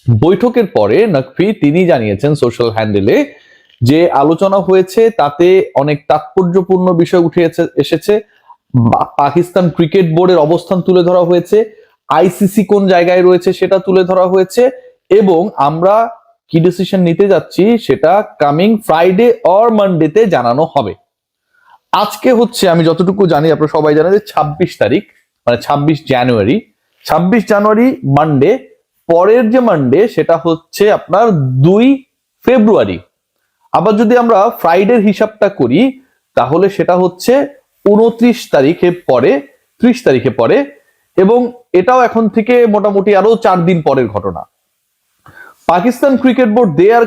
বৈঠকের পরে নকভি তিনি জানিয়েছেন সোশ্যাল হ্যান্ডেলে যে আলোচনা হয়েছে তাতে অনেক তাৎপর্যপূর্ণ বিষয় উঠে এসেছে। পাকিস্তান ক্রিকেট বোর্ডের অবস্থান তুলে ধরা হয়েছে, আইসিসি কোন জায়গায় রয়েছে সেটা তুলে ধরা হয়েছে, এবং আমরা কি ডিসিশন নিতে যাচ্ছি সেটা কামিং ফ্রাইডে অর মানডেতে জানানো হবে। আজকে হচ্ছে আমি যতটুকু জানি, আপনারা সবাই জানেন যে 26 তারিখ, মানে 26 জানুয়ারি। 26 জানুয়ারি মানডে, পরের যে মানডে সেটা হচ্ছে আপনার 2 ফেব্রুয়ারি। আবার যদি আমরা ফ্রাইডের হিসাবটা করি তাহলে সেটা হচ্ছে 29 তারিখে পরে, 30 তারিখে পরে, এবং এটাও এখন থেকে মোটামুটি আরো 4 দিন পরের ঘটনা। Pakistan cricket board they are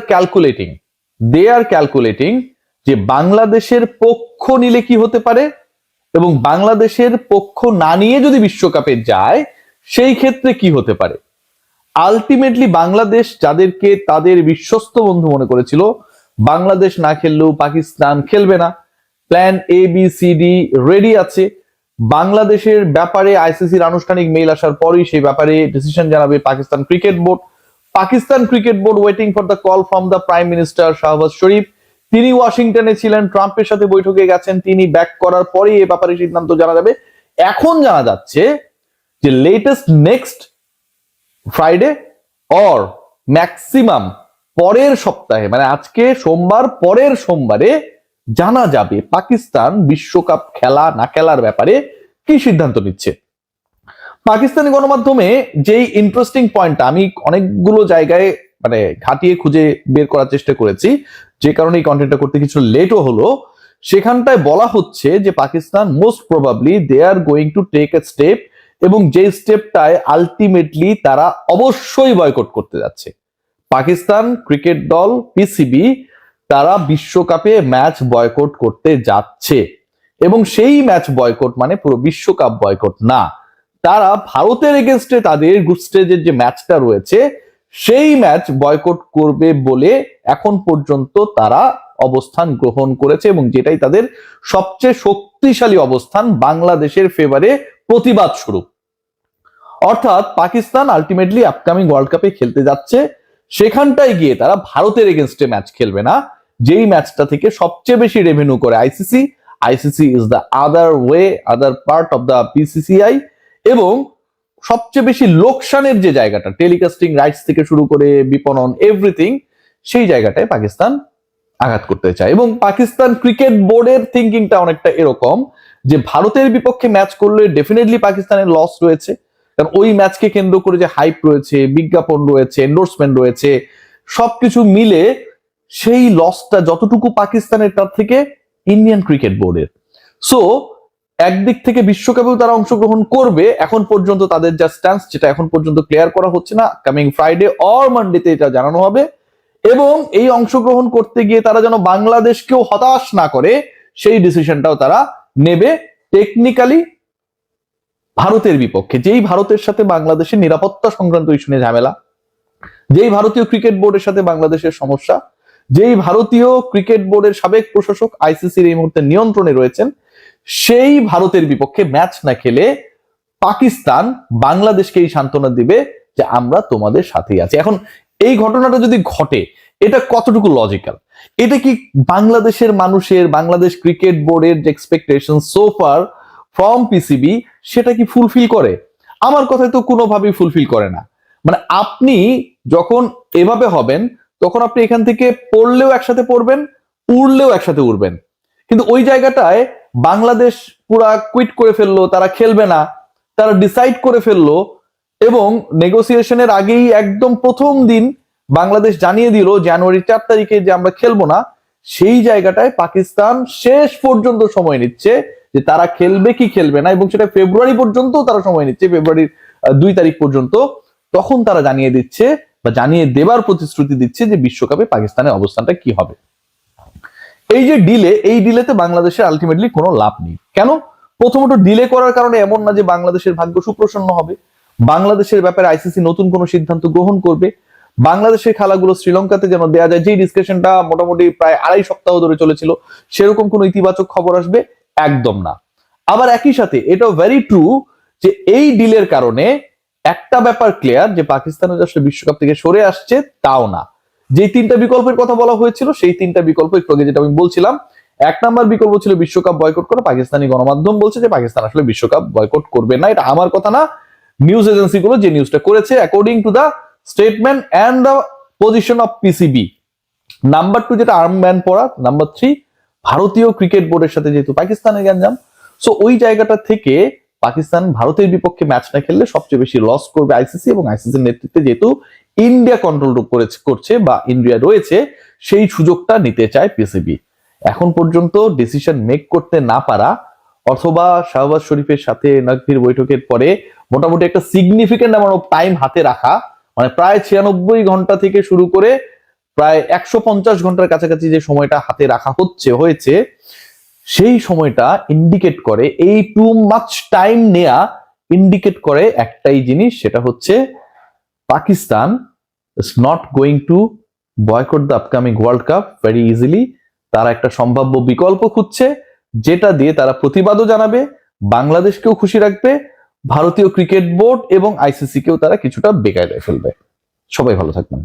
calculating যে বাংলাদেশের পক্ষ নিলে কি হতে পারে, এবং বাংলাদেশের পক্ষ না নিয়ে যদি বিশ্বকাপে যায় সেই ক্ষেত্রে কি হতে পারে। আলটিমেটলি বাংলাদেশ যাদেরকে তাদের বিশ্বস্ত বন্ধু মনে করেছিল, বাংলাদেশ না খেললেও পাকিস্তান খেলবে না, plan A B C D ready আছে। বাংলাদেশের ব্যাপারে আইসিসির আনুষ্ঠানিক মেইল আসার পরই সেই ব্যাপারে ডিসিশন জানাবে Pakistan cricket board. Pakistan cricket board waiting for the call from the prime minister Shahbaz Sharif. তিনি ওয়াশিংটনে ছিলেন, ট্রাম্পের সাথে বৈঠকে গেছেন, তিনি ব্যাক করার পরেই এ ব্যাপারে সিদ্ধান্ত জানা যাবে। এখন জানা যাচ্ছে যে latest next Friday or maximum পরের সপ্তাহে, মানে আজকে সোমবার, পরের সোমবারে জানা যাবে পাকিস্তান বিশ্বকাপ খেলা না খেলার ব্যাপারে কি সিদ্ধান্ত নিচ্ছে। পাকিস্তানি গণমাধ্যমে যেই ইন্টারেস্টিং পয়েন্টটা আমি অনেকগুলো জায়গায় মানে ঘাটিয়ে খুঁজে বের করার চেষ্টা করেছি, যে কারণে এই কন্টেন্টটা করতে কিছু লেটও হলো, সেখানটায় বলা হচ্ছে যে Pakistan most probably they are going to take a step, এবং যে স্টেপটায় আলটিমেটলি তারা অবশ্যই বয়কট করতে যাচ্ছে। পাকিস্তান ক্রিকেট দল পিসিবি তারা বিশ্বকাপে ম্যাচ বয়কট করতে যাচ্ছে, এবং সেই ম্যাচ বয়কট মানে পুরো বিশ্বকাপ বয়কট না, তারা ভারতের এগেনস্টে তাদের গ্রুপ স্টেজের যে ম্যাচটা রয়েছে সেই ম্যাচ বয়কট করবে বলে এখন পর্যন্ত তারা অবস্থান গ্রহণ করেছে, এবং যেটাই তাদের সবচেয়ে শক্তিশালী অবস্থান বাংলাদেশের ফেভারে প্রতিবাদ স্বরূপ। অর্থাৎ পাকিস্তান আলটিমেটলি আপকামিং ওয়ার্ল্ড কাপে খেলতে যাচ্ছে, সেখানটায় গিয়ে তারা ভারতের এগেনস্টে ম্যাচ খেলবে না, যেই ম্যাচটা থেকে সবচেয়ে বেশি রেভিনিউ করে ICC. ICC is the other part of the BCCI, এবং সবচেয়ে বেশি লোকসানের যে জায়গাটা, টেলিকাস্টিং রাইটস থেকে শুরু করে বিপণন এভরিথিং, সেই জায়গাটায় পাকিস্তান আঘাত করতে চায়। এবং পাকিস্তান ক্রিকেট বোর্ডের থিঙ্কিংটা অনেকটা এরকম যে ভারতের বিপক্ষে ম্যাচ করলে ডেফিনেটলি পাকিস্তানের লস রয়েছে, কারণ ওই ম্যাচকে কেন্দ্র করে যে হাইপ রয়েছে, বিজ্ঞাপন রয়েছে, এন্ডোর্সমেন্ট রয়েছে, সবকিছু মিলে সেই লসটা যতটুকু পাকিস্তানের তার থেকে ইন্ডিয়ান ক্রিকেট বোর্ডের। সো একদিক থেকে বিশ্বকাপেও তারা অংশগ্রহণ করবে, এখন পর্যন্ত তাদের যা স্ট্যান্স যেটা এখন পর্যন্ত ক্লিয়ার করা হচ্ছে না, কামিং ফ্রাইডে অর মানডেতে এটা জানানো হবে। এবং এই অংশগ্রহণ করতে গিয়ে তারা যেন বাংলাদেশকেও হতাশ না করে সেই ডিসিশনটাও তারা নেবে টেকনিক্যালি ভারতের বিপক্ষে, যেই ভারতের সাথে বাংলাদেশের নিরাপত্তা সংক্রান্ত ইস্যু নিয়ে ঝামেলা, যেই ভারতীয় ক্রিকেট বোর্ডের সাথে বাংলাদেশের সমস্যা, যেই ভারতীয় ক্রিকেট বোর্ডের সাবেক প্রশাসক আইসিসির এই মুহূর্তে নিয়ন্ত্রণে রয়েছেন, সেই ভারতের বিপক্ষে ম্যাচ না খেলে পাকিস্তান বাংলাদেশকে এই সান্ত্বনা দিবে যে আমরা তোমাদের সাথেই আছি। এখন এই ঘটনাটা যদি ঘটে, এটা কতটুকু লজিক্যাল, এটা কি বাংলাদেশের মানুষের, বাংলাদেশ ক্রিকেট বোর্ডের যে expectation so far from PCB সেটা কি ফুলফিল করে? আমার কথায় তো কোনোভাবেই ফুলফিল করে না। মানে আপনি যখন এভাবে হবেন তখন আপনি এখান থেকে পড়লেও একসাথে পড়বেন, উড়লেও একসাথে উড়বেন। কিন্তু ওই জায়গাটায় বাংলাদেশ পুরা কুইট করে ফেললো, তারা খেলবে না, তারা ডিসাইড করে ফেললো, এবং নেগোসিয়েশনের আগেই একদম প্রথম দিন বাংলাদেশ জানিয়ে দিল জানুয়ারি 4 তারিখে যে আমরা খেলবো না। সেই জায়গাটায় পাকিস্তান শেষ পর্যন্ত সময় নিচ্ছে যে তারা খেলবে কি খেলবে না, এবং সেটা ফেব্রুয়ারি পর্যন্ত তারা সময় নিচ্ছে, ফেব্রুয়ারির 2 তারিখ পর্যন্ত। তখন তারা জানিয়ে দিচ্ছে বা জানিয়ে দেবার প্রতিশ্রুতি দিচ্ছে যে বিশ্বকাপে পাকিস্তানের অবস্থানটা কি হবে। এই যে ডিলে, এই ডিলেতে বাংলাদেশের আলটিমেটলি কোনো লাভ নেই। কেন? প্রথমত ডিলে করার কারণে এমন না যে বাংলাদেশের ভাগ্য সুপ্রসন্ন হবে, বাংলাদেশের ব্যাপারে আইসিসি নতুন কোনো সিদ্ধান্ত গ্রহণ করবে, বাংলাদেশের খেলাগুলো শ্রীলঙ্কাতে যেন দেয়া যায়, যে ডিসকাশনটা মোটামুটি প্রায় 2.5 সপ্তাহ ধরে চলেছিল, সেরকম কোনো ইতিবাচক খবর আসবে একদম না। আবার একই সাথে এটাও ভেরি ট্রু যে এই ডিলের কারণে একটা ব্যাপার ক্লিয়ার, যে পাকিস্তানের আসলে বিশ্বকাপ থেকে সরে আসছে তাও না। যে তিনটা বিকল্পের কথা বলা হয়েছিল সেই তিনটা বিকল্প একটু আগে যেটা আমি বলছিলাম, 1 নম্বর বিকল্প ছিল বিশ্বকাপ বয়কট করা। পাকিস্তানি গণমাধ্যম বলছে যে পাকিস্তান আসলে বিশ্বকাপ বয়কট করবে না। এটা আমার কথা না, নিউজ এজেন্সি গুলো যে নিউজটা করেছে according to the statement and the position of PCB. Number 2 যেটা আর্ম ব্যান পড়া। নাম্বার 3 ভারতীয় ক্রিকেট বোর্ডের সাথে যেহেতু পাকিস্তানের গ্যাঞ্জাম, সো ওই জায়গাটা থেকে পাকিস্তান ভারতের বিপক্ষে ম্যাচ না খেললে সবচেয়ে বেশি লস করবে আইসিসি, এবং আইসিসির নেতৃত্বে যেহেতু ইন্ডিয়া কন্ট্রোল করছে বা ইন্ডিয়া রয়েছে, সেই সুযোগটা নিতে চায় পিসিবি। এখন পর্যন্ত ডিসিশন মেক করতে না পারা, অথবা শাহবাজ শরীফের সাথে নাকভির বৈঠকের পরে মোটামুটি একটা সিগনিফিকেন্ট অ্যামাউন্ট অফ টাইম হাতে রাখা, মানে প্রায় 96 ঘন্টা থেকে শুরু করে প্রায় 150 ঘন্টার কাছাকাছি যে সময়টা হাতে রাখা হয়েছে, সেই সময়টা ইন্ডিকেট করে, এই টু মাচ টাইম নেয়া ইন্ডিকেট করে একটাই জিনিস, সেটা হচ্ছে Pakistan is not going to boycott the upcoming world cup very easily. তারা একটা সম্ভাব্য বিকল্প খুঁজছে, যেটা দিয়ে তারা প্রতিবাদও জানাবে, বাংলাদেশকেও খুশি রাখবে, ভারতীয় ক্রিকেট বোর্ড এবং আইসিসি কেও তারা কিছুটা বেকায়দায় ফেলবে। সবাই ভালো থাকবেন।